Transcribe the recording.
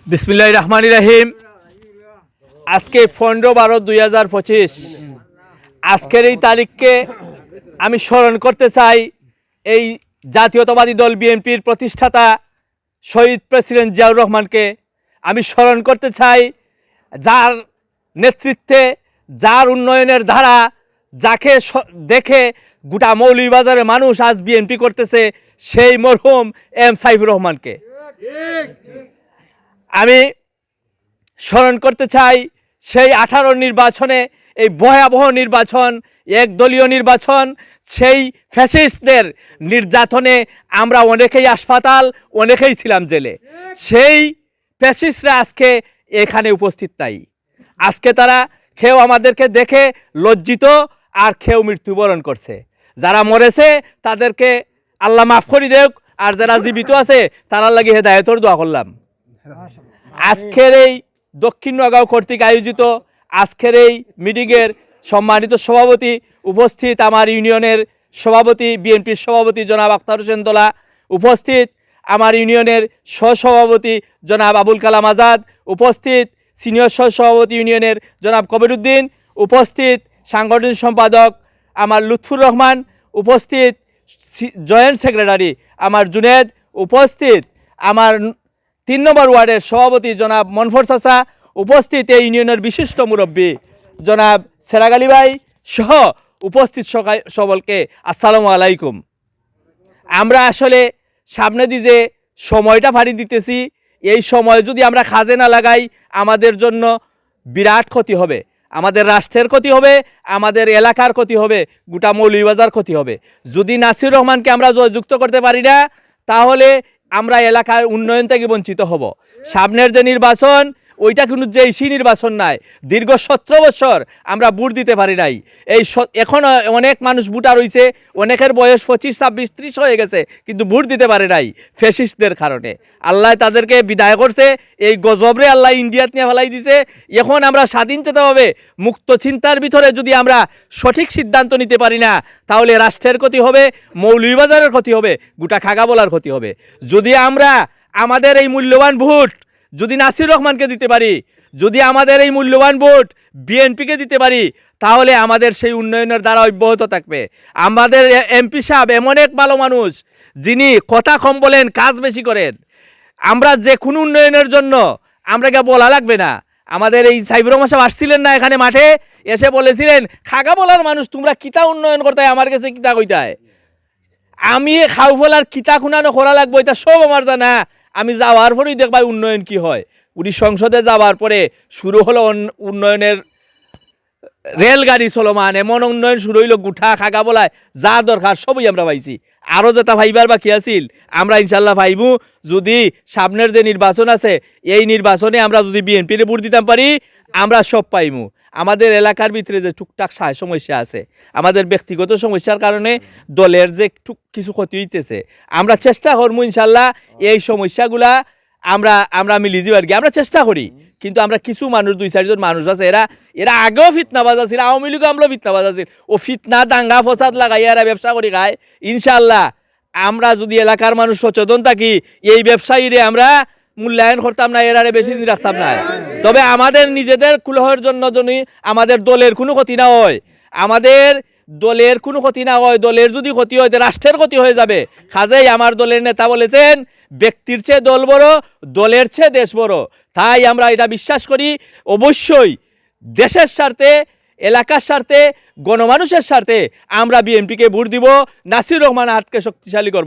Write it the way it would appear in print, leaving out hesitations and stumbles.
বিসমিল্লাহির রহমানির রহিম। আজকে 15/12/2025 আজকের এই তারিখকে আমি স্মরণ করতে চাই এই জাতীয়তাবাদী দল বিএনপির প্রতিষ্ঠাতা শহীদ প্রেসিডেন্ট জিয়াউর রহমানকে। আমি স্মরণ করতে চাই যার নেতৃত্বে, যার উন্নয়নের ধারা, যাকে দেখে গোটা মৌলভীবাজারের মানুষ আজ বিএনপি করতেছে, সেই মরহুম এম সাইফুর রহমানকে আমি স্মরণ করতে চাই। সেই 18 নির্বাচনে, এই ভয়াবহ নির্বাচন, একদলীয় নির্বাচন, সেই ফ্যাসিস্টদের নির্যাতনে আমরা অনেকেই হাসপাতাল, অনেকেই ছিলাম জেলে। সেই ফ্যাসিস্টরা আজকে এখানে উপস্থিত নাই। আজকে তারা কেউ আমাদেরকে দেখে লজ্জিত, আর কেউ মৃত্যুবরণ করছে। যারা মরেছে তাদেরকে আল্লাহ মাফ করে দেখ, আর যারা জীবিত আছে তারা লাগি হেদায়েতর দোয়া করলাম। আজকের এই দক্ষিণ নগাঁও কর্তৃক আয়োজিত আজকের এই মিটিংয়ের সম্মানিত সভাপতি উপস্থিত, আমার ইউনিয়নের সভাপতি, বিএনপির সভাপতি জনাব আখতার হোসেন দোলা উপস্থিত, আমার ইউনিয়নের সহসভাপতি জনাব আবুল কালাম আজাদ উপস্থিত, সিনিয়র সহসভাপতি ইউনিয়নের জনাব কবিরউদ্দিন উপস্থিত, সাংগঠনিক সম্পাদক আমার লুৎফুর রহমান উপস্থিত, জয়েন্ট সেক্রেটারি আমার জুনেদ উপস্থিত, আমার 3 নম্বর ওয়ার্ডের সভাপতি জনাব মনফর চাচা উপস্থিত, এই ইউনিয়নের বিশিষ্ট মুরব্বী জনাব সেরাগ আলী ভাই সহ উপস্থিত সকলকে আসসালামু আলাইকুম। আমরা আসলে সামনে দিয়ে যে সময়টা ফাড়ি দিতেছি, এই সময় যদি আমরা কাজে না লাগাই আমাদের জন্য বিরাট ক্ষতি হবে, আমাদের রাষ্ট্রের ক্ষতি হবে, আমাদের এলাকার ক্ষতি হবে, গোটা মৌলভীবাজার ক্ষতি হবে। যদি নাসির রহমানকে আমরা জয়যুক্ত করতে পারি না, তাহলে আমরা এলাকার উন্নয়ন থেকে বঞ্চিত হব। সামনের যে নির্বাচন, ওইটা কিন্তু যেই নির্বাচন নাই। দীর্ঘ 17 বছর আমরা ভোট দিতে পারি নাই। এখন অনেক মানুষ ভোটার হয়েছে, অনেকের বয়স 25, 26, 30 হয়ে গেছে, কিন্তু ভোট দিতে পারে নাই ফ্যাসিস্টদের কারণে। আল্লাহ তাদেরকে বিদায় করছে, এই গজবরে আল্লাহ ইন্ডিয়াত নিয়ে ফেলাই দিছে। এখন আমরা স্বাধীনচেতভাবে মুক্ত চিন্তার ভিতরে যদি আমরা সঠিক সিদ্ধান্ত নিতে পারি না, তাহলে রাষ্ট্রের ক্ষতি হবে, মৌলভীবাজারের ক্ষতি হবে, গোটা খাগাবলার ক্ষতি হবে। যদি আমরা আমাদের এই মূল্যবান ভোট যদি নাসির রহমানকে দিতে পারি, যদি আমাদের এই মূল্যবান ভোট বিএনপিকে দিতে পারি, তাহলে আমাদের সেই উন্নয়নের দ্বারা অব্যাহত থাকবে। আমাদের এমপি সাহেব এমন এক ভালো মানুষ, যিনি কথা কম বলেন, কাজ বেশি করেন। আমরা যে কোনো উন্নয়নের জন্য আমরাকে বলা লাগবে না। আমাদের এই সাইফুর রহমান সাহেব আসছিলেন না এখানে মাঠে, এসে বলেছিলেন খাগাবলার মানুষ তোমরা কিতা উন্নয়ন করতে, আমার কাছে কিতা কইতায়, আমি খাউফলার কিতা খুনানো করা লাগবো, এটা সব আমার জানা। আমি যাওয়ার পরেই দেখবা উন্নয়ন কি হয়। উনি সংসদে যাওয়ার পরে শুরু হলো উন্নয়নের রেলগাড়ি চলমান, এমন উন্নয়ন শুরু হইল, গুঠা খাগা বলায় যা দরকার সবই আমরা পাইছি। আরও যেটা ভাইবার বাকি আছিল আমরা ইনশাল্লাহ ভাইবু। যদি সামনের যে নির্বাচন আছে, এই নির্বাচনে আমরা যদি বিএনপির ভোট দিতাম পারি, আমরা সব পাইমু। আমাদের এলাকার ভিতরে যে টুকটাক সমস্যা আছে, আমাদের ব্যক্তিগত সমস্যার কারণে দলের যে কিছু ক্ষতি হইতেছে, আমরা চেষ্টা করবো ইনশাল্লাহ এই সমস্যাগুলা আমরা মিলি যাবার গিয়ে আমরা চেষ্টা করি। কিন্তু আমরা কিছু মানুষ, 2-4 জন মানুষ আছে, এরা আগেও ফিতনাবাজ আছিল, আওয়ামী লীগ আমরাও ফিতনাবাজ আছিল, ও ফিতনা দাঙ্গা ফসাদ লাগাই এরা ব্যবসা করি খায়। ইনশাল্লাহ আমরা যদি এলাকার মানুষ সচেতন থাকি, এই ব্যবসায়ীরে আমরা মূল্যায়ন করতাম না, এরারে বেশি দিন রাখতাম না। তবে আমাদের নিজেদের কুলহের জন্য আমাদের দলের কোনো ক্ষতি না হয়, আমাদের দলের কোনো ক্ষতি না হয়। দলের যদি ক্ষতি হয়, রাষ্ট্রের ক্ষতি হয়ে যাবে। কাজেই আমার দলের নেতা বলেছেন, ব্যক্তির চেয়ে দল বড়, দলের চেয়ে দেশ বড়। তাই আমরা এটা বিশ্বাস করি, অবশ্যই দেশের স্বার্থে, এলাকার স্বার্থে, গণমানুষের স্বার্থে আমরা বিএনপিকে ভোট দিব, নাসির রহমান হাতকে শক্তিশালী করব।